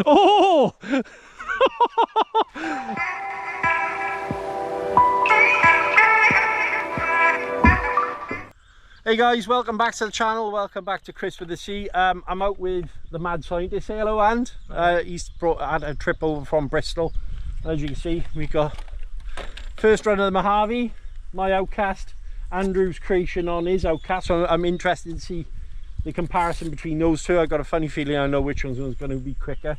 Oh! Hey guys, welcome back to the channel. Welcome back to Chris with the C. I'm out with the mad scientist. Say hello, and he's had a trip over from Bristol. As you can see, we got first run of the Mojave, my Outcast, Andrew's creation on his Outcast. So I'm interested to see the comparison between those two. I've got a funny feeling I know which one's going to be quicker.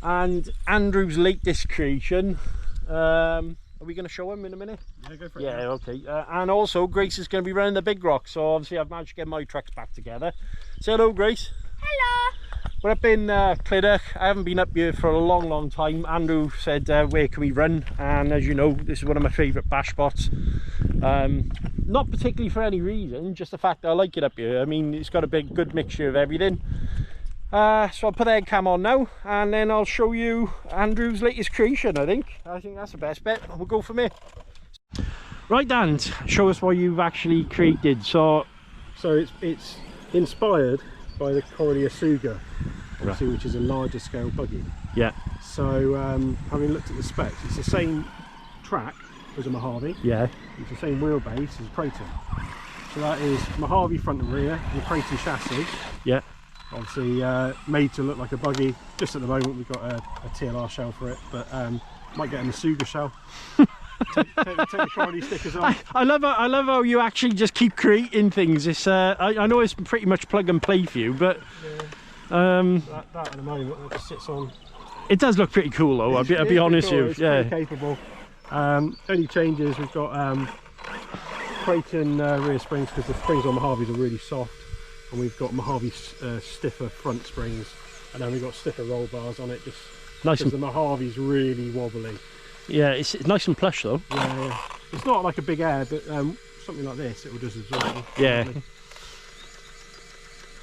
And Andrew's latest creation. Are we going to show him in a minute? Yeah, go for it. Yeah, okay. And also, Grace is going to be running the big rock, so obviously I've managed to get my trucks back together. Say hello, Grace. Hello. We're up in Clydach. I haven't been up here for a long time. Andrew said, where can we run? And as you know, this is one of my favourite bash spots. Not particularly for any reason, just the fact that I like it up here. I mean, it's got a good mixture of everything. So I'll put the head cam on now, and then I'll show you Andrew's latest creation. I think that's the best bet. We'll go from here. Right, Dan, show us what you've actually created. So it's inspired by the Corellia Suga, obviously, right, which is a larger scale buggy. Yeah. So having looked at the specs, it's the same track as a Mojave. Yeah. It's the same wheelbase as a Proton. So that is Mojave front and rear, and the Proton chassis. Yeah. Obviously made to look like a buggy. Just at the moment we've got a TLR shell for it, but might get in the Suga shell. take the Corellia stickers off. I love how you actually just keep creating things. It's I know it's pretty much plug and play for you, but yeah. That at the moment it just sits on. It does look pretty cool though. I'll be honest cool. with you. It's pretty capable. Only changes, we've got Proton rear springs, because the springs on Mojaves are really soft. And we've got Mojave stiffer front springs, and then we've got stiffer roll bars on it, just nice, because the Mojave's really wobbly. Yeah, it's nice and plush though. Yeah. It's not like a big air, but something like this, it will just absorb. Yeah.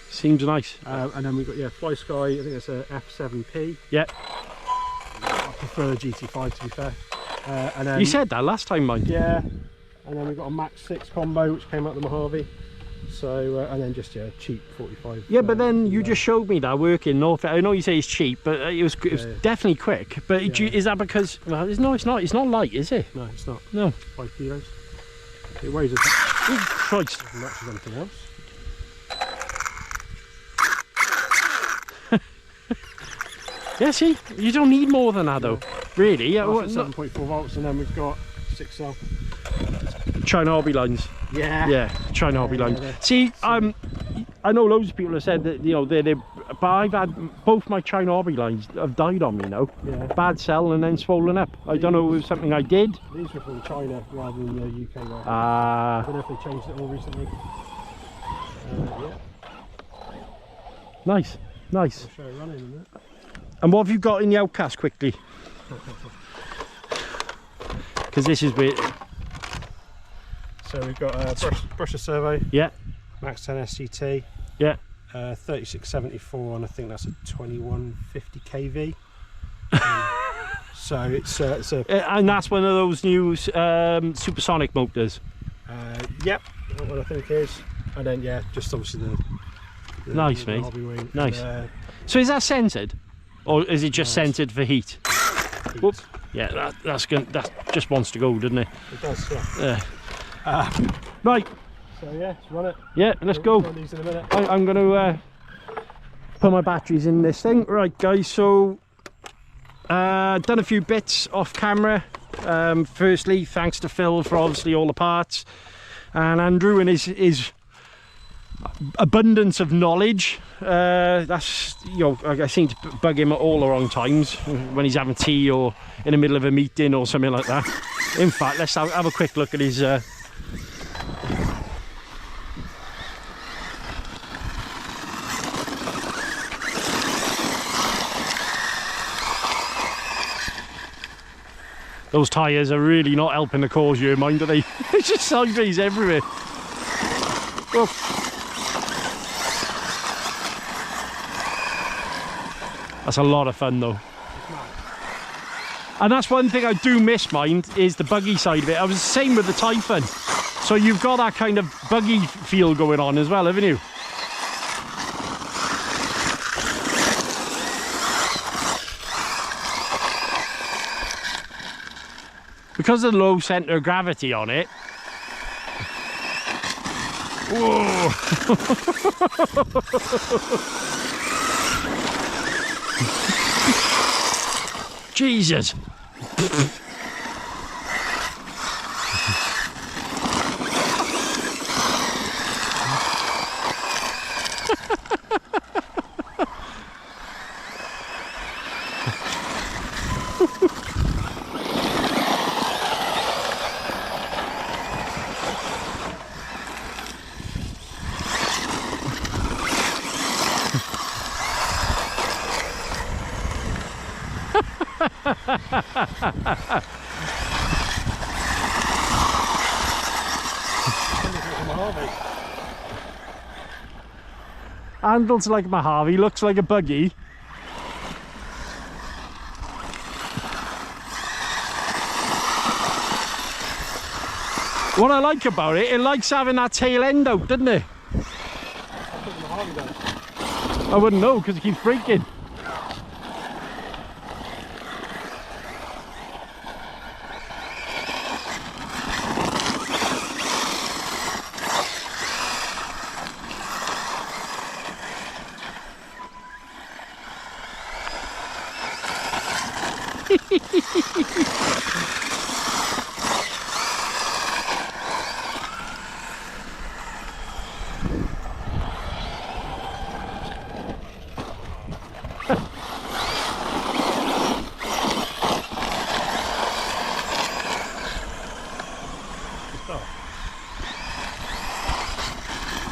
Seems nice. And then we've got Fly Sky. I think it's a F7P. Yeah. I prefer GT5 to be fair. And then, you said that last time, mate. Yeah. And then we've got a Max 6 combo, which came out of the Mojave. So and then just cheap 45. Yeah, but then you just showed me that working North. I know you say it's cheap, but it was definitely quick. But is that because? Well, no, it's not. It's not light, is it? No, it's not. No. 5 kilos. It weighs as Christ. much as anything else. Yeah, see, you don't need more than that though. Really? Yeah. 7.4 volts, and then we've got 6 cell. China hobby lines. Yeah. Yeah, China hobby lines. See, I know loads of people have said that but I've had both my China hobby lines have died on me now. Yeah. Bad cell and then swollen up. I don't know if it was something I did. These were from China rather than the UK one. Ah. I don't know if they changed it all recently. Yeah. Nice. I'll show it running in a minute. And what have you got in the Outcast quickly? Because this is where. So we've got a brusher servo. Yeah. Max 10 SCT. Yeah. 3674, and I think that's a 2150 kV. So it's a. And that's one of those new supersonic motors. Yep. That's what I think is. And then just obviously the nice, the mate. hobby wing. Nice. And, so is that centered, or is it just centered for heat? heat. Whoop. Yeah, that just wants to go, doesn't it? It does. Yeah. Right. So let's run it. Yeah, let's go. Run these in a minute. I'm going to put my batteries in this thing. Right, guys. So done a few bits off camera. Firstly, thanks to Phil for obviously all the parts, and Andrew and his abundance of knowledge. That's, I seem to bug him at all the wrong times when he's having tea or in the middle of a meeting or something like that. In fact, let's have a quick look at his those tyres are really not helping the cause, you mind, are they? It's just sideways everywhere. Oh. That's a lot of fun though. And that's one thing I do miss, mind, is the buggy side of it. I was the same with the Typhon. So you've got that kind of buggy feel going on as well, haven't you? because of the low centre of gravity on it. Whoa. Jesus. Handles like a Mojave, looks like a buggy. What I like about it, it likes having that tail end out, doesn't it? I wouldn't know because it keeps breaking.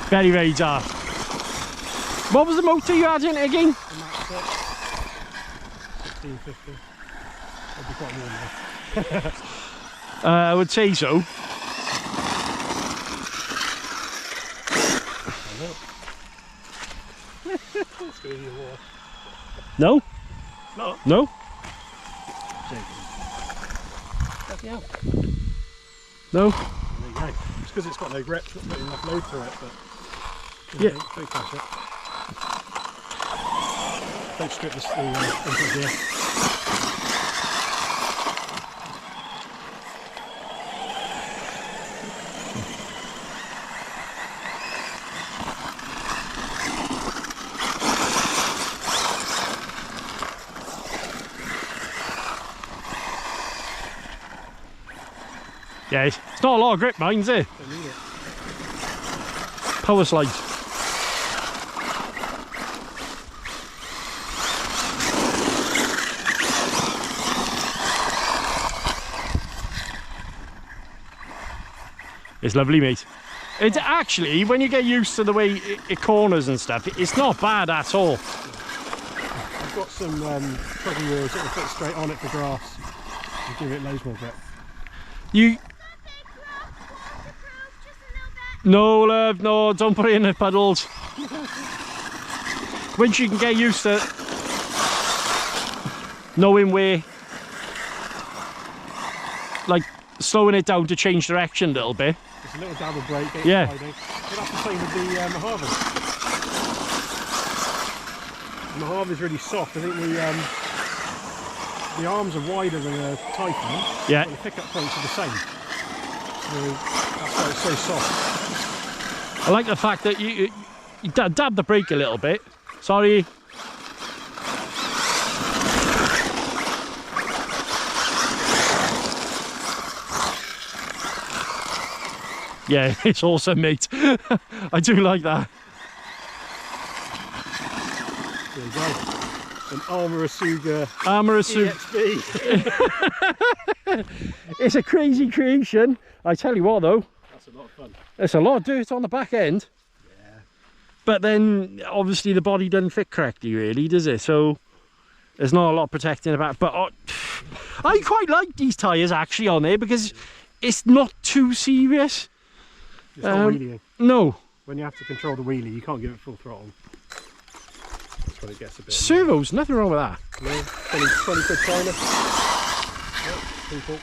Very, very dark. What was the motor you had in it again? 1650. That'd be quite warm though. I would say so. It's going to be a war. No? No. No? Yeah. No? There you go. It's because it's got no grip, it's not enough load through it, but Yeah. don't crash it. Don't strip the input gear. Yeah, it's not a lot of grip, mine, is it? Don't need it. Power slide. It's lovely, mate. It's actually, when you get used to the way it corners and stuff, it's not bad at all. I've got some trouble wheels that will fit straight on it for grass and give it loads more grip. You... No, love, no, don't put it in the puddles. Once you can get used to knowing where, like, slowing it down to change direction a little bit. Just a little double brake, yeah. Sliding. That's the same with the Mojave. The Mojave is really soft. I think the arms are wider than a Typhoon, Yeah. but the pickup points are the same. So that's why it's so soft. I like the fact that you dab the brake a little bit. Sorry. Yeah, it's awesome, mate. I do like that. There you go. An Arrma EXP. It's a crazy creation. I tell you what, though. That's a lot of fun. There's a lot of dirt on the back end. Yeah. But then, obviously, the body doesn't fit correctly, really, does it? So, there's not a lot protecting the back. But I quite like these tyres, actually, on there, because it's not too serious. It's not wheelie. No. When you have to control the wheelie, you can't give it full throttle. That's when it gets a bit... Servos, nothing wrong with that. No, 20 quid China. Yep, people.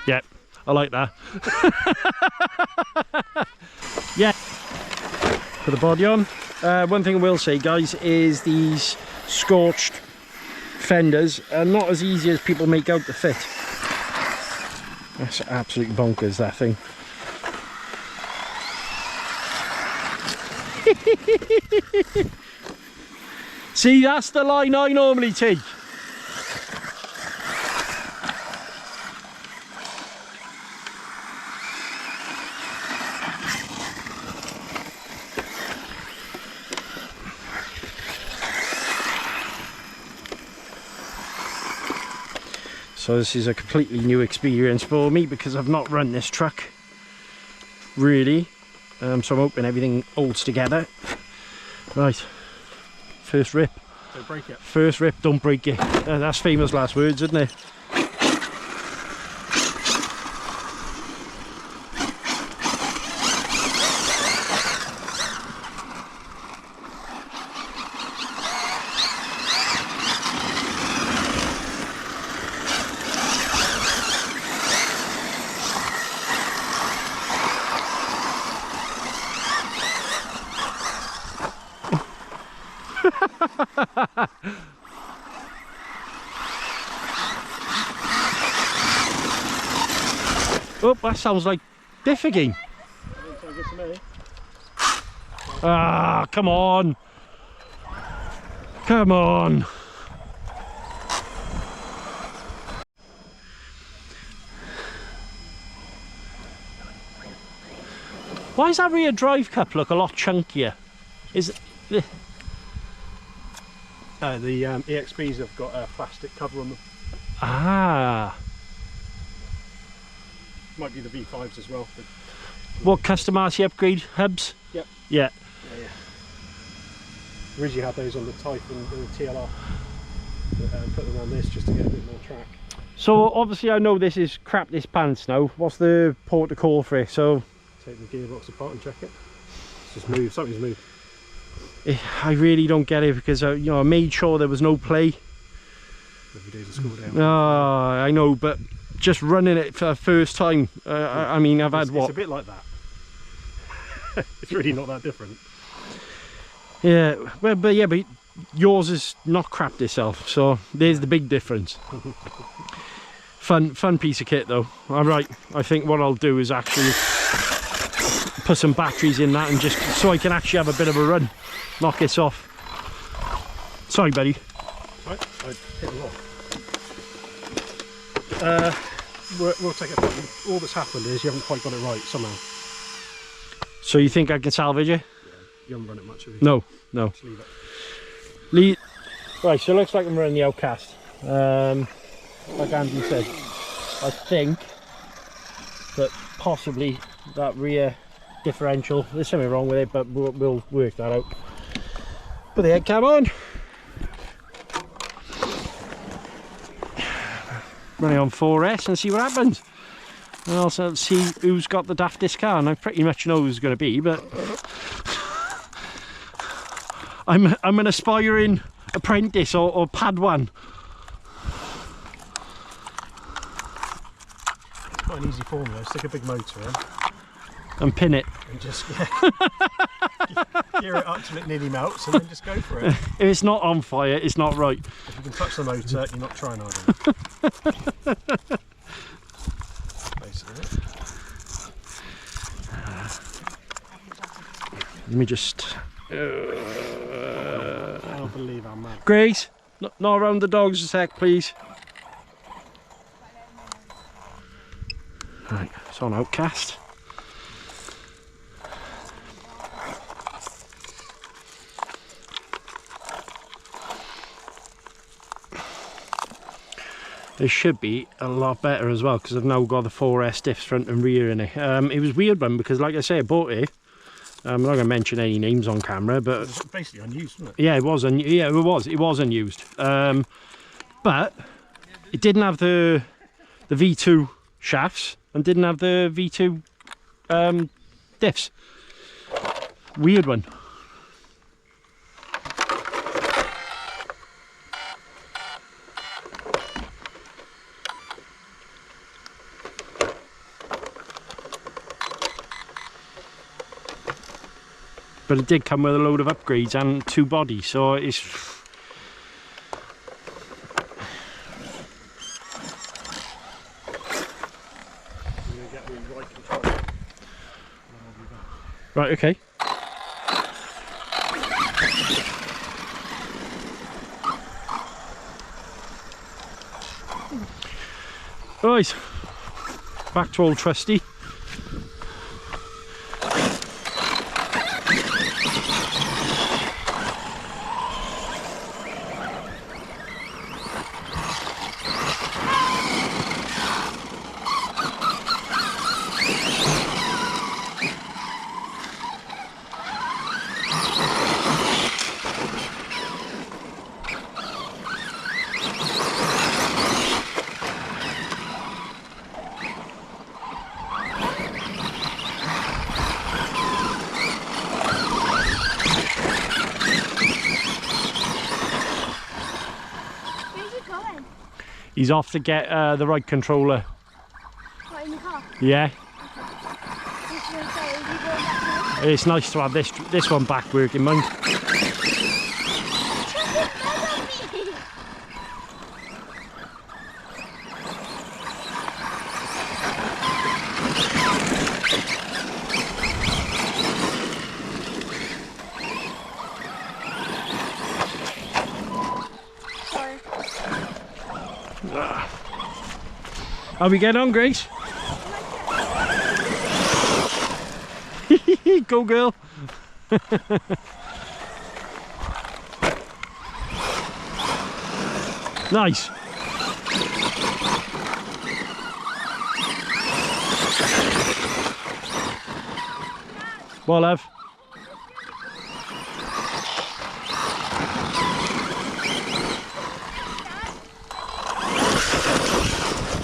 Yep, I like that. Yeah. Put the body on. One thing I will say, guys, is these scorched fenders are not as easy as people make out to fit. That's absolutely bonkers, that thing. See, that's the line I normally take. So this is a completely new experience for me because I've not run this truck really, so I'm hoping everything holds together. Right, first rip. Don't break it. First rip, don't break it. That's famous last words, isn't it? Oh, that sounds like diff again. Ah, come on. Come on. Why does that rear drive cup look a lot chunkier? Is it... The EXPs have got a plastic cover on them. Ah. Might be the V5s as well. But... What, custom RC upgrade hubs? Yep. Yeah. Yeah. Originally had those on the Type and the TLR. But, put them on this just to get a bit more track. So obviously I know this is crap this pants now. What's the port to call for it? So take the gearbox apart and check it. It's just moved. Something's moved. I really don't get it because you know, I made sure there was no play. Every day's a school day. I know, but just running it for the first time, I mean, I've had what? It's a bit like that. It's really not that different. Yeah, well, but yours is not crapped itself, so there's the big difference. Fun piece of kit though. All right, I think what I'll do is actually put some batteries in that and just so I can actually have a bit of a run. Knock this off. Sorry, buddy. Right, I hit the rock. We'll take it back. All that's happened is you haven't quite got it right somehow. So you think I can salvage it? Yeah, you haven't run it much, have you? No. Just leave it. Right, so it looks like I'm running the Outcast. Like Andy said, I think that possibly that rear differential, there's something wrong with it, but we'll work that out. Put the head cam on. Running on 4S and see what happens. And also see who's got the daftest car, and I pretty much know who's going to be, but I'm an aspiring apprentice or Padawan. Quite an easy formula. Stick a big motor in and pin it and just gear it up till it nearly melts and then just go for it. If it's not on fire, it's not right. If you can touch the motor, you're not trying hard enough. Basically. Let me just I don't believe I'm mad. Grace, not around the dogs a sec, please. Right, it's on Outcast. It should be a lot better as well because I've now got the 4S diffs front and rear in it. It was a weird one because, like I say, I bought it. I'm not going to mention any names on camera, but it's basically unused, wasn't it? Yeah, it was. It was unused. But it didn't have the V2 shafts and didn't have the V2 diffs. Weird one. but it did come with a load of upgrades and 2 bodies, so it's... Right, okay. Right, back to old Trusty. He's off to get the right controller. What, in the car? Yeah. It's nice to have this one back working, mind. How we get on, Grace? Go, girl. Nice. Well, love.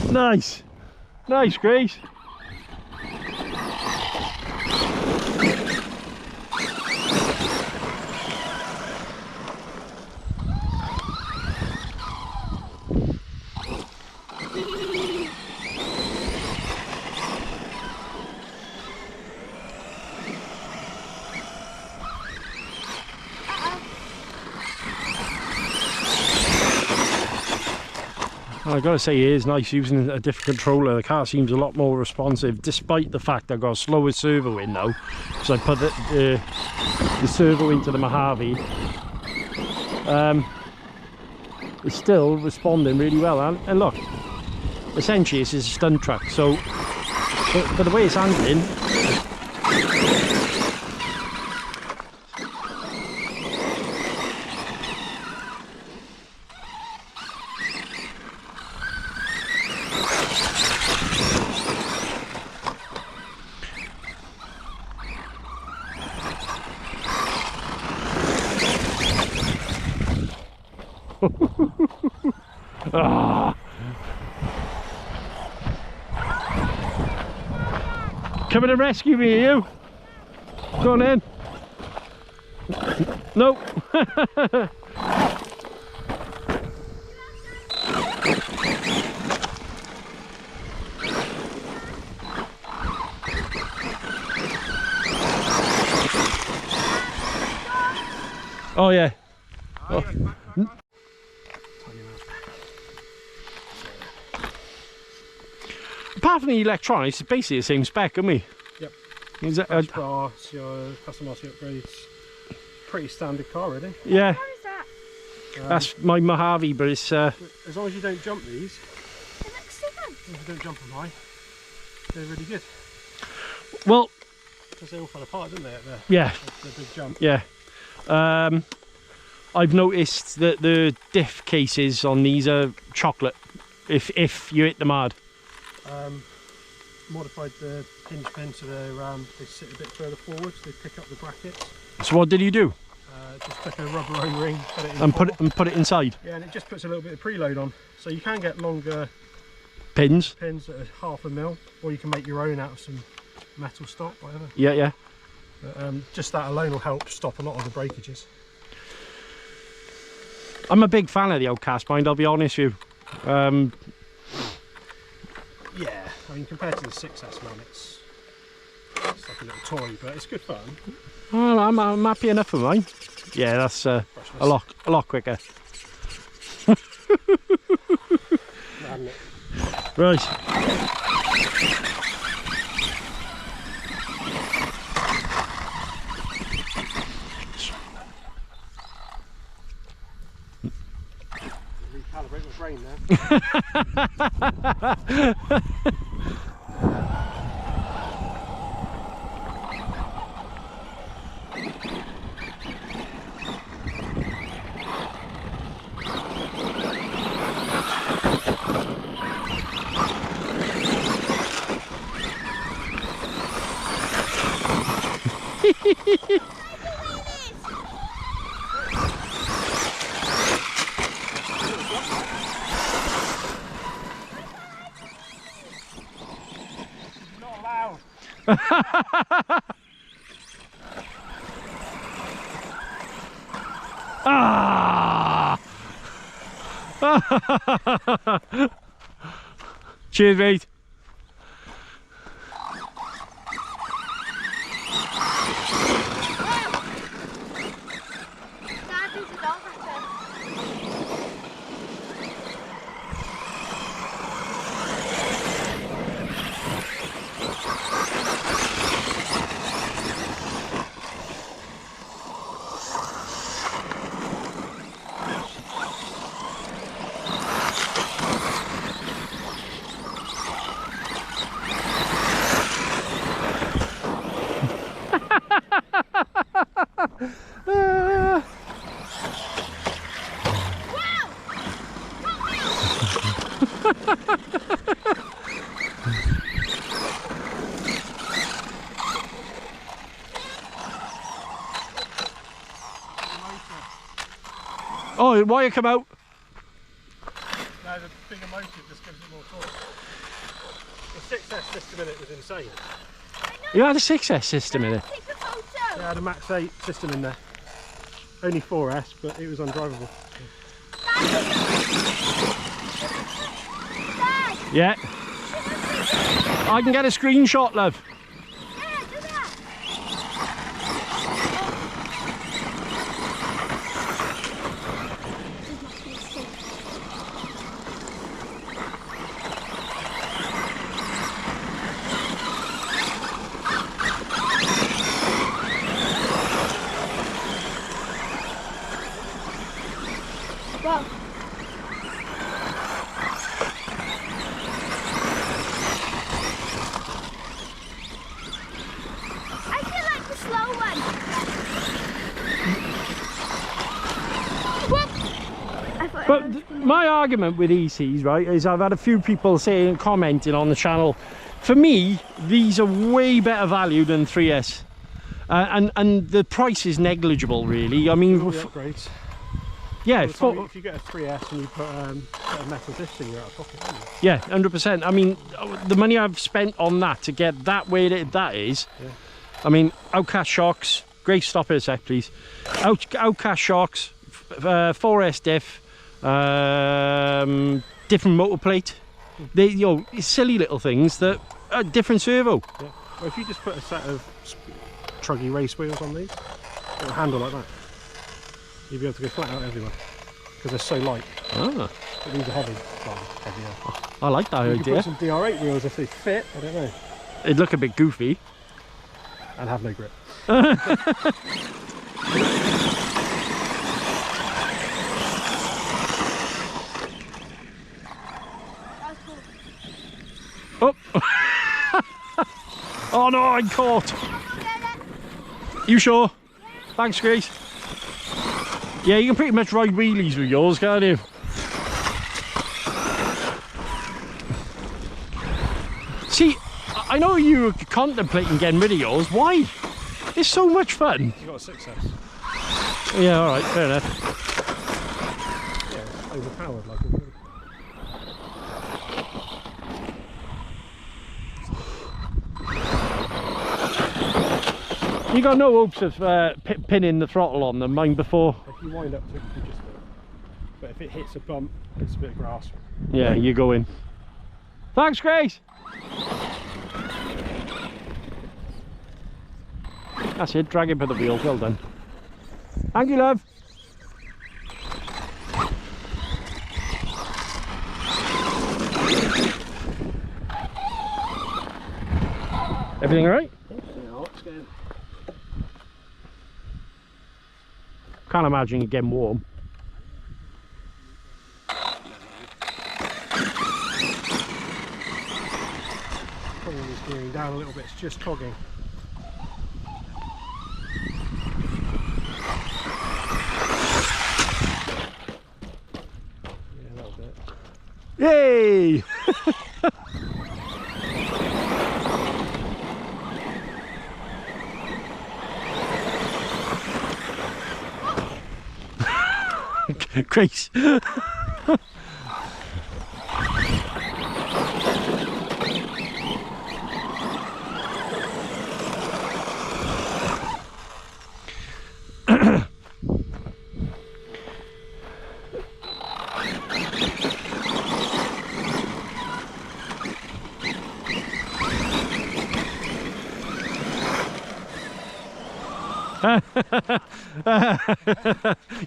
Nice. Nice, Grace. I gotta say, it is nice using a different controller. The car seems a lot more responsive, despite the fact I've got a slower servo in now. So I put the servo into the Mojave. It's still responding really well. And look, essentially this is a stunt truck. So, but the way it's handling, ah. Coming to rescue me, are you? Go on in. Nope. Oh yeah. Oh. Apart from the electronics, it's basically the same spec, isn't it? Yep. Is that bar, your custom RC upgrades. Pretty standard car, really. yeah. What is that? That's my Mojave, but it's As long as you don't jump these, It looks so good. if you don't jump them high, they're really good. well, Because they all fell apart, didn't they, at the yeah, big jump? yeah. I've noticed that the diff cases on these are chocolate if you hit them hard. Modified the hinge pin so they sit a bit further forward, so they pick up the brackets. So what did you do? Just took a rubber O-ring, put it in And put it inside? Yeah, and it just puts a little bit of preload on. So you can get longer Pins? pins that are 1/2 mil, or you can make your own out of some metal stock, whatever. Yeah, yeah. But, just that alone will help stop a lot of the breakages. I'm a big fan of the Outcast, mind, I'll be honest with you. Yeah, I mean, compared to the 6S one, it's It's like a little toy, but it's good fun. Oh, I'm happy enough for mine. Yeah, that's a lot quicker. Right. Recalibrate my brain now. Not allowed. Ah! Cheers, mate. Dad, there's a dog right there. Oh, why you come out? No, the bigger motor just gives it more torque. The 6S system in it was insane. You had a 6S system in it. Take a photo. Yeah, I had a Max 8 system in there. Only 4S, but it was undrivable. Dad, Yeah. I can get a screenshot, love. yeah, do that. Go. I feel like the slow one. Whoop. I thought But my argument with ECs, right, is I've had a few people saying, commenting on the channel, for me, these are way better value than 3S. And the price is negligible, really. I mean, All the upgrades. yeah, If you get a 3S and you put a metal disc in, you're out of pocket, aren't you? yeah, 100%. I mean, the money I've spent on that to get that way that is, Yeah. I mean, outcast shocks. Grace, stop it a sec, please. Outcast shocks, 4S diff, different motor plate. They, you know, silly little things that are different servo. Yeah. Well, if you just put a set of truggy race wheels on these, it'll handle like that. You'll be able to go flat out everywhere because they're so light. Ah, But these are heavy. Well, heavier. I like that You could idea. put some DR8 wheels if they fit. I don't know. It'd look a bit goofy. And have no grip. Oh. Oh no, I'm caught. You sure? Thanks, Grace. Yeah, you can pretty much ride wheelies with yours, can't you? See, I know you were contemplating getting rid of yours. Why? It's so much fun. You've got a 6S. Yeah, all right, fair enough. Yeah, it's overpowered like a You got no hopes of pinning the throttle on them, mine before. If you wind up to it, you just do it. But if it hits a bump, it's a bit of grass. Yeah, you go in. Thanks, Grace. That's it, drag it by the wheels, well done. Thank you, love. Everything all right? Can't imagine it getting warm. Probably gearing down a little bit, it's just togging. Yeah, a little bit. Yay! Grace.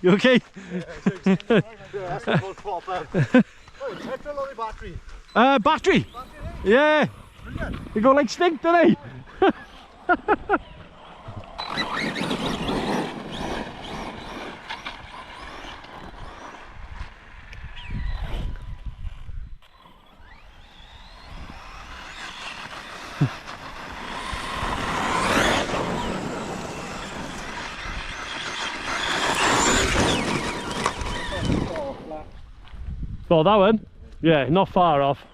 You okay? Battery? Yeah. They go like stink, don't they? Oh, that one? Yeah, not far off.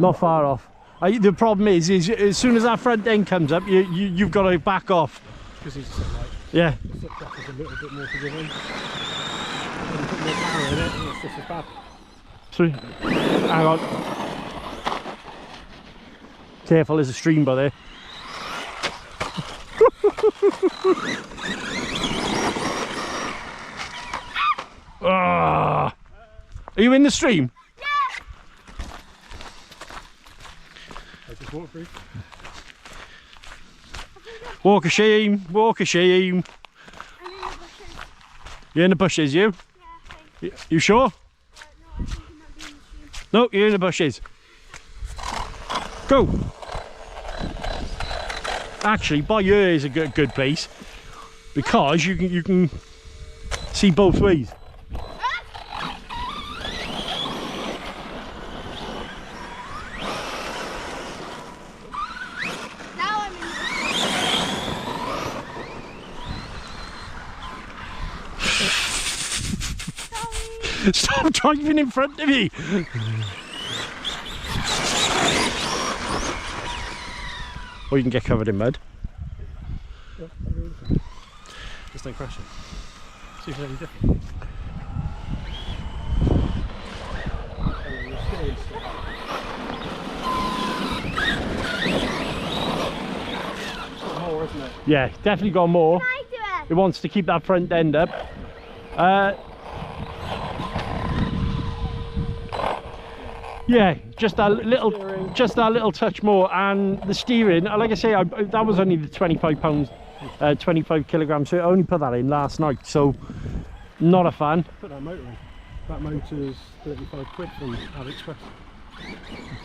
Not far off. The problem is as soon as that front end comes up, you've got to back off. Because he's so light. Yeah. The foot drop is a little bit more forgiving. When you put more power in it, it's just as bad. Sorry. Hang on. Careful, there's a stream by there. Ah! Are you in the stream? Yeah. I just walk through. Walk of shame, walk of shame. I'm in the bushes. You're in the bushes, you? Yeah, I think. You sure? No, I think he might be in the stream. No, you're in the bushes. Go. Actually, by here is a good place because you can see both ways. Now I'm in the Stop driving in front of me. Or you can get covered in mud. Just don't crash it. See if it's any different. More, isn't it? Yeah, definitely got more. I do it. It wants to keep that front end up. Yeah, just that little touch more, and the steering. Like I say, that was only the 25 pounds, 25 kilograms. So I only put that in last night, so not a fan. Put that motor in. That motor's 35 quid from AliExpress.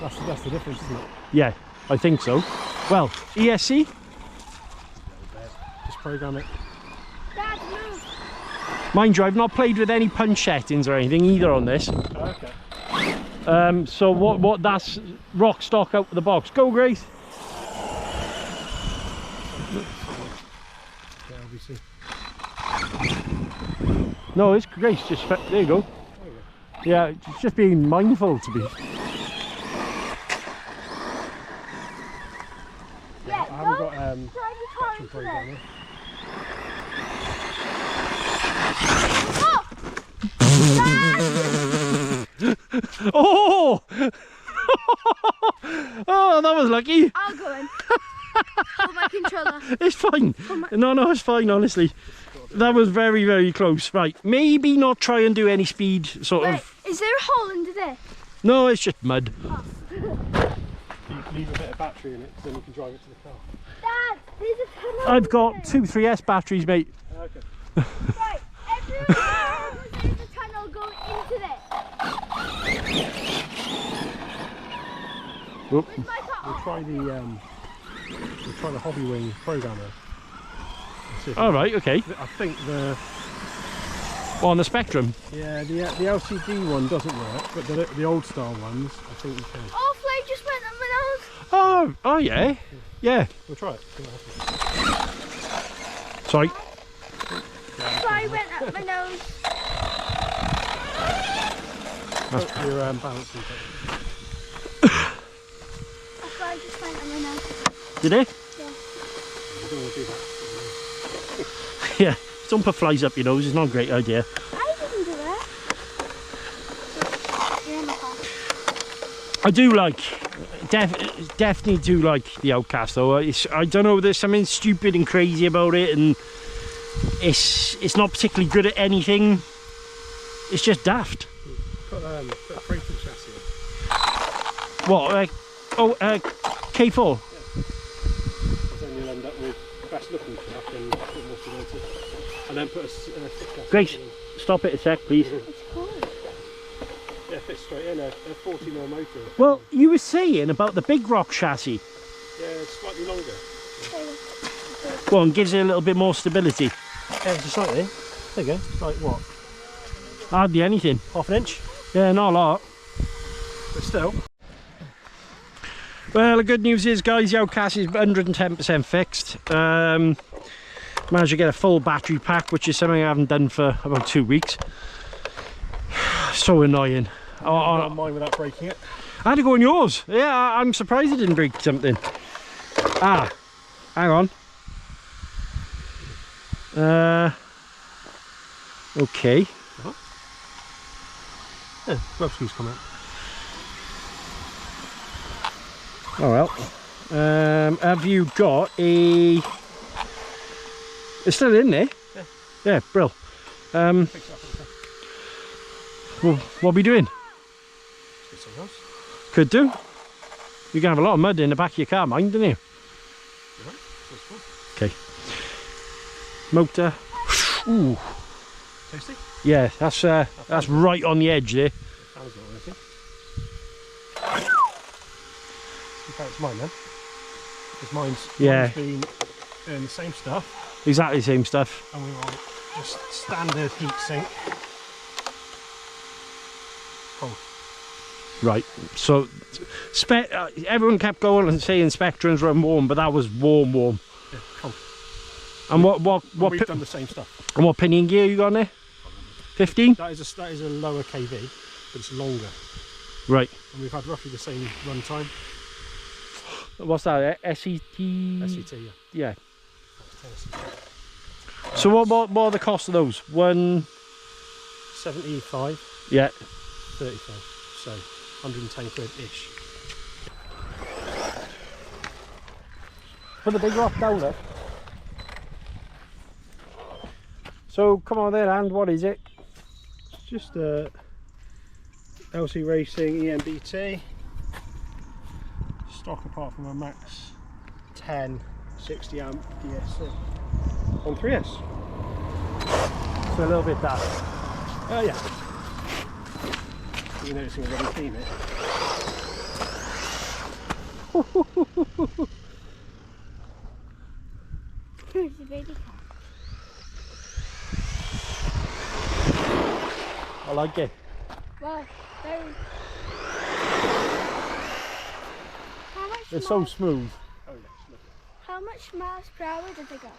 That's the difference, isn't it? Yeah, I think so. Well, ESC. Just program it. Dad, move. Mind you, I've not played with any punch settings or anything either on this. Okay. So what that's rock stock out of the box. Go, Grace. Yeah, obviously. No, it's Grace. Just there you go. Yeah, it's just being mindful to be. Yeah, I haven't go. got Drive your car traction into program it. here. Oh! Oh, that was lucky. I'll go in. Hold my controller. It's fine. No, it's fine, honestly. That was very, very close. Right, maybe not try and do any speed sort Wait, of. is there a hole under there? No, it's just mud. You leave a bit of battery in it, so then you can drive it to the car. Dad, There's a tunnel. I've got 2 3S batteries, mate. Okay. Right, everyone knows there's a tunnel going into this. Whoop. With my car. We'll try the Hobby Wing programmer. All right, okay. I think the On the Spectrum. the LCD one doesn't work, but the old style ones I think you can. Offroad just went up my nose. Oh yeah. Yeah. We'll try it. See what happens. Sorry. Fly went up my nose. Oh, your balancing thing. Fly just went up my nose. Did it? Yeah. You don't want to do that. Yeah. Don't put flies up your nose. It's not a great idea. I didn't do it. You're in the car. I do like, definitely do like the Outcast though. I don't know, there's something stupid and crazy about it, and it's not particularly good at anything. It's just daft. Put a Creighton chassis on. What? K4. Because then you'll end up with the best looking truck and a bit more stability. And then put a 6 chassis. Grace, stop it a sec, please. It's cool. Yeah, fits straight in a 40mm motor. Well, you were saying about the Big Rock chassis. Yeah, it's slightly longer. Well, and gives it a little bit more stability. Yeah, just slightly. There you go. Like what? Hardly anything. Half an inch? Yeah, not a lot. But still. Well, the good news is, guys, the Outcast is 110% fixed. Managed to get a full battery pack, which is something I haven't done for about 2 weeks. So annoying. I got mine without breaking it. I had to go on yours. Yeah, I'm surprised it didn't break something. Ah, hang on. Okay. Yeah, web screws come out. Oh well. Have you got a... It's still in there? Yeah. Yeah, brill. Fix it up at the top. Well, what are we doing? Get something else. Could do. You can have a lot of mud in the back of your car, mind, don't you? Right. That's cool. Okay. Motor. Ooh. Tasty? Yeah, that's right on the edge there. Sounds not working. Okay, it's mine then. Because mine's been doing the same stuff. Exactly the same stuff. And we were on just standard heat sink. Cold. Right. So, everyone kept going and saying Spectrums run warm, but that was warm. Yeah, cold. And what we've done the same stuff. And what pinion gear you got on there? 15? That is a lower KV, but it's longer. Right. And we've had roughly the same run time. What's that? SET? SET, yeah. Yeah. That's Tennessee. So what are the cost of those? 75, Yeah. 35. So 110 quid ish. Put the Big Rock down there. So come on there, and what is it? It's just a LC Racing EMBT. Stock apart from a Max 10 60 amp ESC on 3S. So a little bit that. Yeah. You're noticing a really clean it. Here's the baby car. I like it. Wow, very. How much It's so smooth. Oh yes, look. How much miles per hour does it go?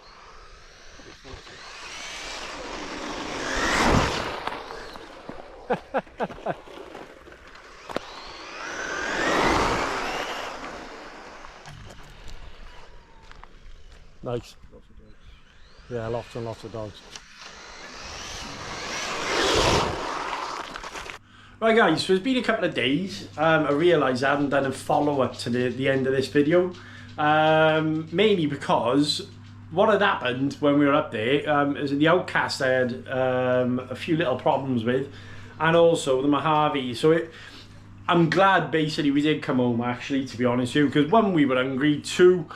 Nice. Lots of dogs. Yeah, lots and lots of dogs. Right guys, so it's been a couple of days. I realised I hadn't done a follow-up to the end of this video. Mainly because what had happened when we were up there is the Outcast I had a few little problems with, and also the Mojave. So I'm glad basically we did come home, actually, to be honest with you, because one, we were hungry, two,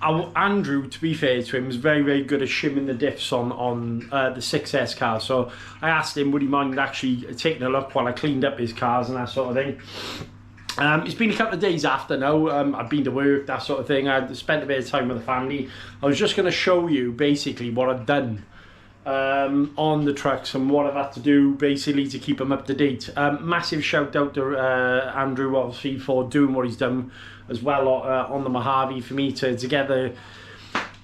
Andrew, to be fair to him, was very, very good at shimming the diffs on the 6S car. So I asked him would he mind actually taking a look while I cleaned up his cars and that sort of thing. It's been a couple of days after now. I've been to work, that sort of thing. I spent a bit of time with the family. I was just going to show you basically what I've done on the trucks and what I've had to do basically to keep them up to date. Massive shout out to Andrew, obviously, for doing what he's done as well on the Mojave for me to get the...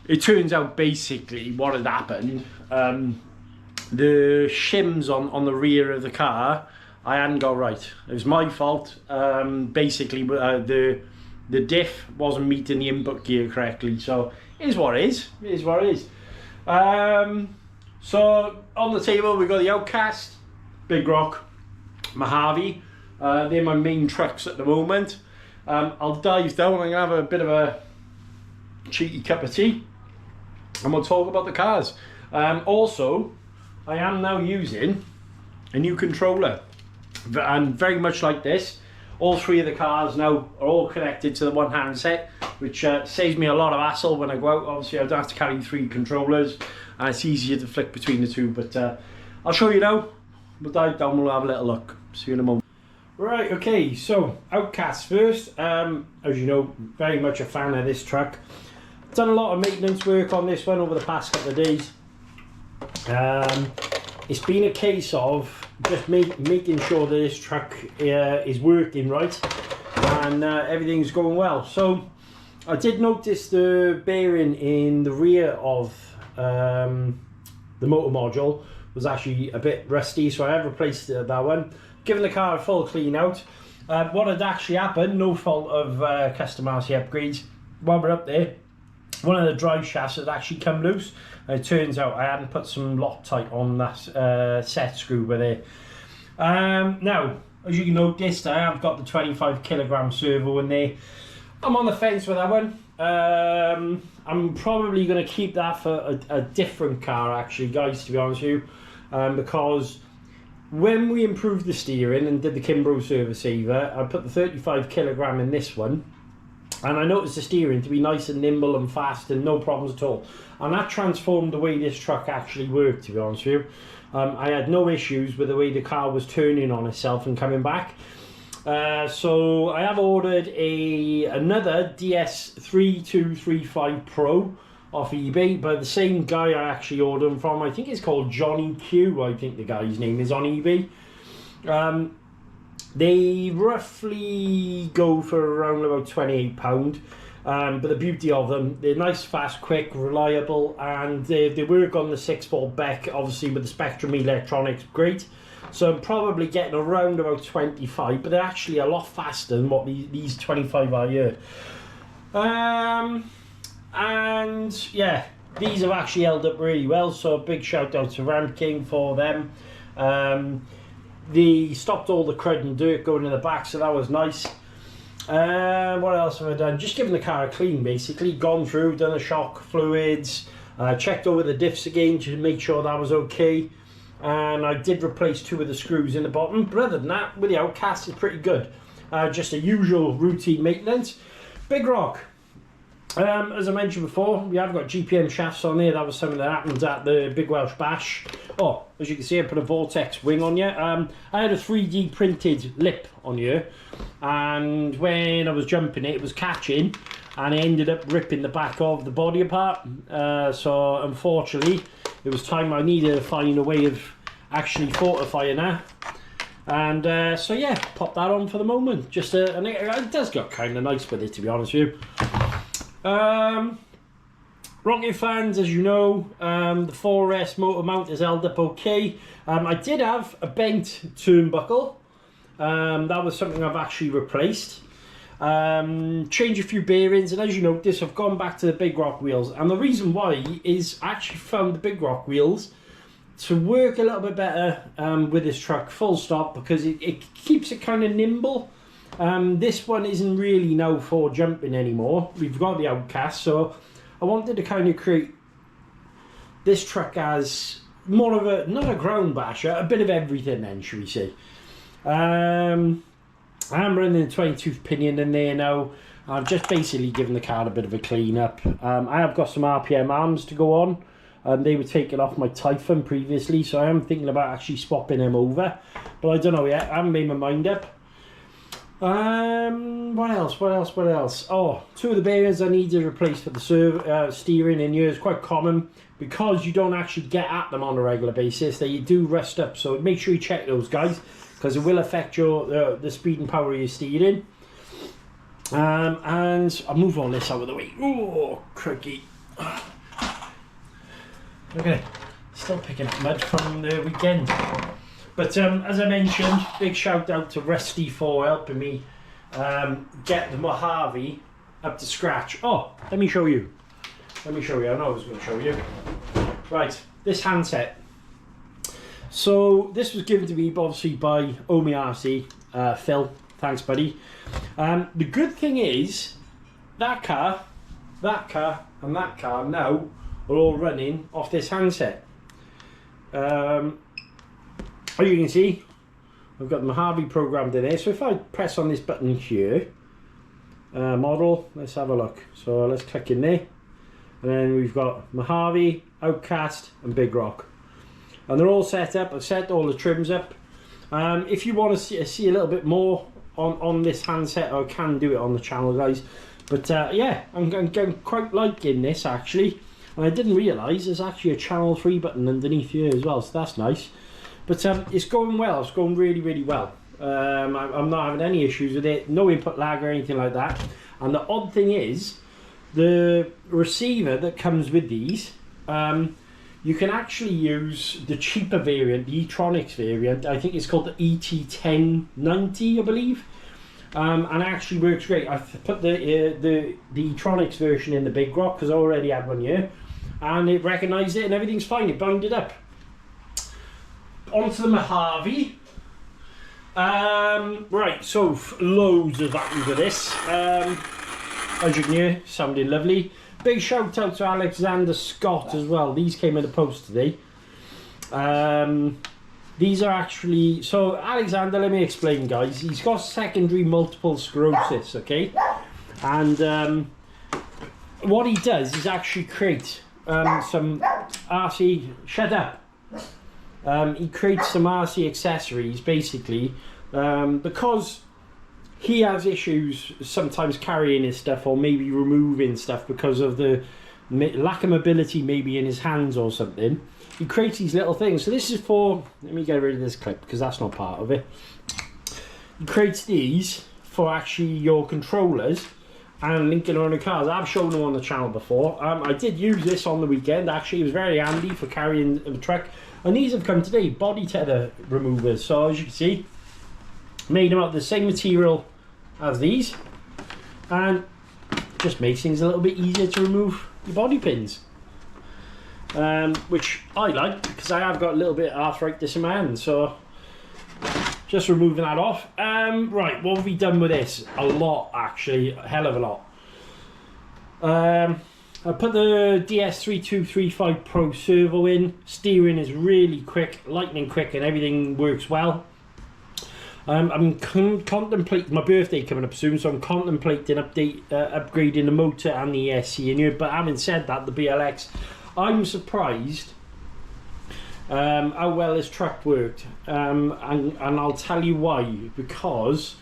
It turns out basically what had happened, the shims on the rear of the car I hadn't got right. It was my fault. Basically the diff wasn't meeting the input gear correctly, so it is what it is. It is what it is. So on the table we've got the Outcast, Big Rock, Mojave. They're my main trucks at the moment. I'll dive down. I'm going to have a bit of a cheeky cup of tea and we'll talk about the cars. Also, I am now using a new controller, and very much like this, all three of the cars now are all connected to the one handset, which saves me a lot of hassle when I go out. Obviously I don't have to carry 3 controllers and it's easier to flick between the 2, but I'll show you now. We'll dive down, we'll have a little look. See you in a moment. Right, okay, so Outcast first. As you know, very much a fan of this truck. Done a lot of maintenance work on this one over the past couple of days. It's been a case of just making sure that this truck is working right and everything's going well. So I did notice the bearing in the rear of the motor module was actually a bit rusty, so I have replaced that one, given the car a full clean out. What had actually happened, no fault of custom RC upgrades, while we're up there, one of the drive shafts had actually come loose. It turns out I hadn't put some Loctite on that set screw with it. Now, as you can notice, I have got the 25 kilogram servo in there. I'm on the fence with that one. I'm probably going to keep that for a different car, actually, guys, to be honest with you, because when we improved the steering and did the Kimbrough servo saver, I put the 35 kilogram in this one. And I noticed the steering to be nice and nimble and fast and no problems at all. And that transformed the way this truck actually worked, to be honest with you. I had no issues with the way the car was turning on itself and coming back. So I have ordered another DS3235 Pro off eBay by the same guy I actually ordered them from. I think it's called Johnny Q, I think the guy's name is, on eBay. They roughly go for around about £28, but the beauty of them, they're nice, fast, quick, reliable, and they work on the 6-volt Beck, obviously with the Spectrum electronics, great. So I'm probably getting around about 25, but they're actually a lot faster than what these 25 are here. And yeah, these have actually held up really well, so a big shout out to Ram King for them. They stopped all the crud and dirt going in the back, so that was nice. What else have I done? Just given the car a clean, basically. Gone through, done the shock fluids, checked over the diffs again to make sure that was okay. And I did replace 2 of the screws in the bottom. But other than that, with the Outcast, it's pretty good. Just a usual routine maintenance. Big Rock. As I mentioned before, we have got GPM shafts on there. That was something that happened at the Big Welsh Bash. Oh, as you can see, I put a Vortex wing on here. I had a 3D printed lip on here, and when I was jumping it was catching, and it ended up ripping the back of the body apart. So unfortunately, it was time I needed to find a way of actually fortifying that. And so yeah, pop that on for the moment. Just and it does look kind of nice with it, to be honest with you. Rocket fans, as you know, the 4S motor mount is held up okay. I did have a bent turnbuckle. That was something I've actually replaced. Changed a few bearings, and as you notice, I've gone back to the Big Rock wheels. And the reason why is I actually found the Big Rock wheels to work a little bit better with this truck, full stop, because it keeps it kind of nimble. This one isn't really now for jumping anymore. We've got the Outcast, so I wanted to kind of create this truck as more of a, not a ground basher, a bit of everything then, should we say. I'm running the 22 pinion in there now, I've just basically given the car a bit of a clean up. I have got some RPM arms to go on. They were taken off my Typhon previously, so I am thinking about actually swapping them over, but I don't know yet. I haven't made my mind up. What else? Oh, 2 of the bearings I need to replace for the steering in here. Is quite common because you don't actually get at them on a regular basis. They do rust up, so make sure you check those, guys, because it will affect your the speed and power of your steering. And I'll move all this out of the way. Oh, crikey. Look at it. Still picking up mud from the weekend. But as I mentioned, big shout out to Rusty for helping me get the Mojave up to scratch. Oh, let me show you. I know I was going to show you. Right, this handset. So this was given to me obviously by Arrma RC, Phil. Thanks, buddy. The good thing is that car, and that car now are all running off this handset. As you can see, I've got the Mojave programmed in here. So if I press on this button here, model, let's have a look. So let's click in there, and then we've got Mojave, Outcast, and Big Rock, and they're all set up. I've set all the trims up. If you want to see a little bit more on this handset, I can do it on the channel, guys. But yeah, I'm quite liking this actually, and I didn't realise there's actually a channel 3 button underneath here as well, so that's nice. But it's going well. It's going really well. I'm not having any issues with it, no input lag or anything like that. And the odd thing is, the receiver that comes with these, you can actually use the cheaper variant, the e-tronics variant. I think it's called the ET1090, I believe. And it actually works great. I've put the e-tronics version in the Big Rock because I already had one here, and it recognised it and everything's fine. It bounded up. Onto the Mojave. Right, so loads has happened with this. As you can hear, sounding lovely. Big shout out to Alexander Scott as well. These came in the post today. These are actually, so Alexander, let me explain, guys. He's got secondary multiple sclerosis, okay? And what he does is actually create some RC, shut up. He creates some RC accessories basically because he has issues sometimes carrying his stuff or maybe removing stuff because of the lack of mobility maybe in his hands or something. He creates these little things. So this is for, let me get rid of this clip because that's not part of it. He creates these for actually your controllers and linking on the cars. I've shown them on the channel before. I did use this on the weekend actually. It was very handy for carrying the truck. And these have come today, body tether removers. So as you can see, made them out of the same material as these, and just makes things a little bit easier to remove your body pins, which I like because I have got a little bit of arthritis in my hand, so just removing that off. Right, what have we done with this? A lot actually, a hell of a lot. I put the DS3235 Pro servo in. Steering is really quick, lightning quick, and everything works well. I'm contemplating my birthday coming up soon, so I'm contemplating upgrading the motor and the ESC in here. But having said that, the BLX, I'm surprised how well this truck worked, and I'll tell you why. Because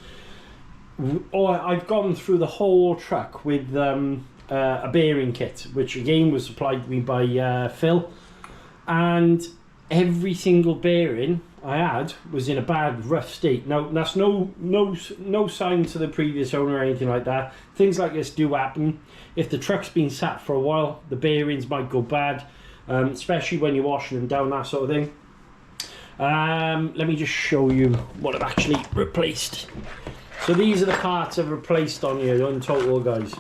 I've gone through the whole truck with a bearing kit, which again was supplied to me by Phil, and every single bearing I had was in a bad, rough state. Now that's no sign to the previous owner or anything like that. Things like this do happen. If the truck's been sat for a while, the bearings might go bad, especially when you're washing them down, that sort of thing. Let me just show you what I've actually replaced. So these are the parts I've replaced on here in total, guys.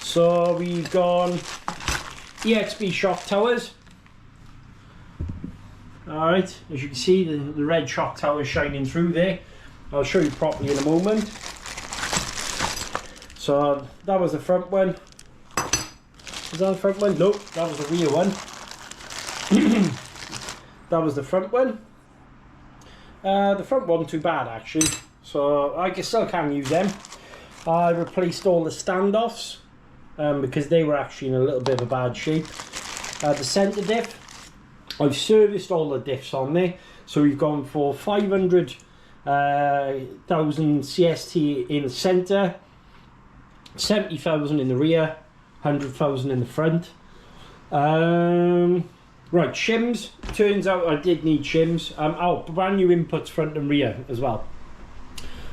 So we've gone EXB shock towers. Alright, as you can see, the red shock tower is shining through there. I'll show you properly in a moment. So that was the front one. Was that the front one? Nope, that was the rear one. That was the front one. The front one, too bad actually. so I still can use them. I replaced all the standoffs because they were actually in a little bit of a bad shape. The centre diff, I've serviced all the diffs on there. So we've gone for 500,000 CST in the centre, 70,000 in the rear, 100,000 in the front. Right, shims. Turns out I did need shims. Brand new inputs front and rear as well.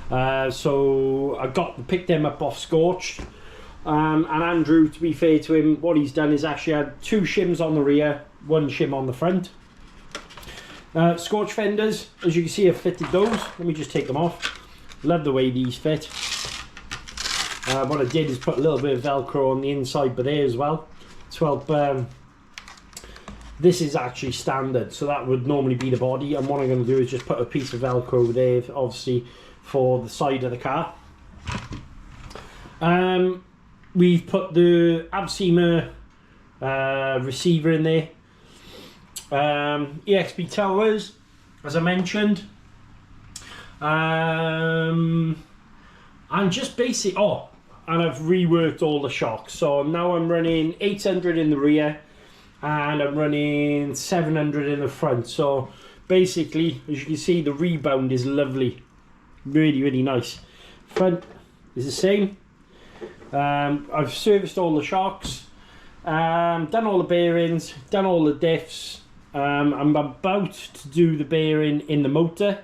So I picked them up off Scorched. And Andrew, to be fair to him, what he's done is actually had 2 shims on the rear, 1 shim on the front. Scorch fenders, as you can see, I've fitted those. Let me just take them off. Love the way these fit. What I did is put a little bit of Velcro on the inside but there as well to help. This is actually standard, so that would normally be the body, and what I'm going to do is just put a piece of Velcro there, obviously for the side of the car. We've put the Arrma receiver in there. EXP towers, as I mentioned. And just basic. Oh, and I've reworked all the shocks. So now I'm running 800 in the rear, and I'm running 700 in the front. So basically, as you can see, the rebound is lovely, really nice. Front is the same. I've serviced all the shocks, done all the bearings, done all the diffs. I'm about to do the bearing in the motor,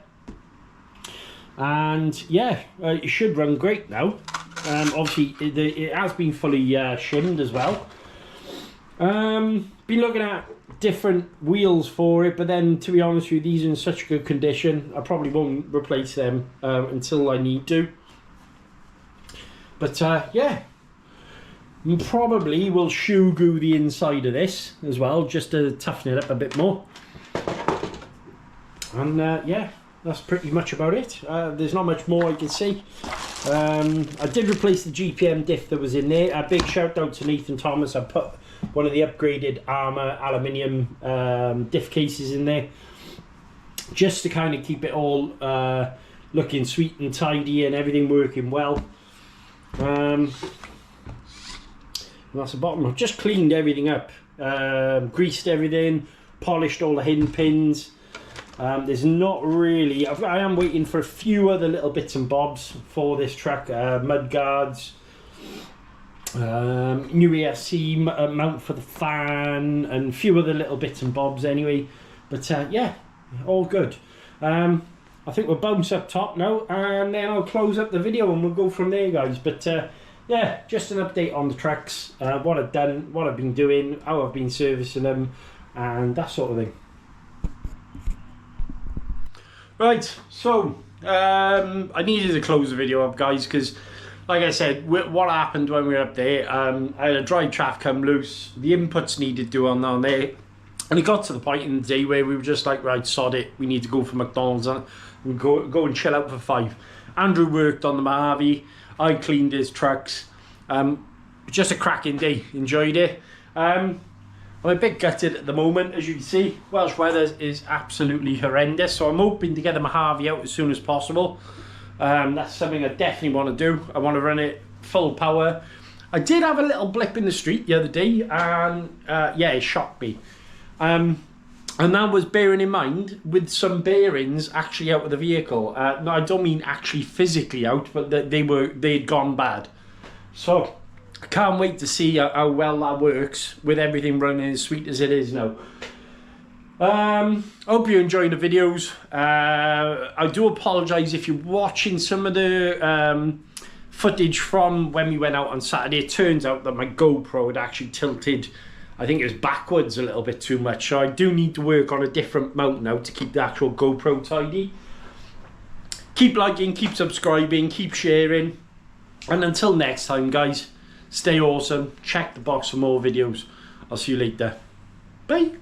and yeah, it should run great now. Obviously it has been fully shimmed as well. Been looking at different wheels for it, but then to be honest with you, these are in such good condition I probably won't replace them until I need to. But yeah, probably will shoe glue the inside of this as well, just to toughen it up a bit more. And yeah, that's pretty much about it. There's not much more I can say. I did replace the GPM diff that was in there. A big shout out to Nathan Thomas. I put one of the upgraded Arrma aluminium diff cases in there, just to kind of keep it all looking sweet and tidy and everything working well. And that's the bottom. I've just cleaned everything up, greased everything, polished all the hin pins. There's not really, I am waiting for a few other little bits and bobs for this truck. Mud guards, new ESC mount for the fan, and a few other little bits and bobs anyway. But yeah, all good. I think we'll bounce up top now, and then I'll close up the video and we'll go from there, guys. But yeah, just an update on the trucks, what I've done, what I've been doing, how I've been servicing them, and that sort of thing. Right, so I needed to close the video up, guys, because like I said, what happened when we were up there, I had a dry chaff come loose, the inputs needed doing on there, and it got to the point in the day where we were just like, right, sod it, we need to go for McDonald's and go and chill out for 5. Andrew worked on the Mojave, I cleaned his trucks. Just a cracking day, enjoyed it. I'm a bit gutted at the moment, as you can see. Welsh weather is absolutely horrendous, so I'm hoping to get the Mojave out as soon as possible. That's something I definitely want to do. I want to run it full power. I did have a little blip in the street the other day, and yeah, it shocked me. And that was bearing in mind with some bearings actually out of the vehicle. No, I don't mean actually physically out, but they'd gone bad. So I can't wait to see how well that works with everything running as sweet as it is now. I hope you're enjoying the videos. I do apologise if you're watching some of the footage from when we went out on Saturday. It turns out that my GoPro had actually tilted, I think it was backwards a little bit too much, so I do need to work on a different mount now to keep the actual GoPro tidy. Keep liking, keep subscribing, keep sharing, and until next time, guys, stay awesome. Check the box for more videos. I'll see you later. Bye.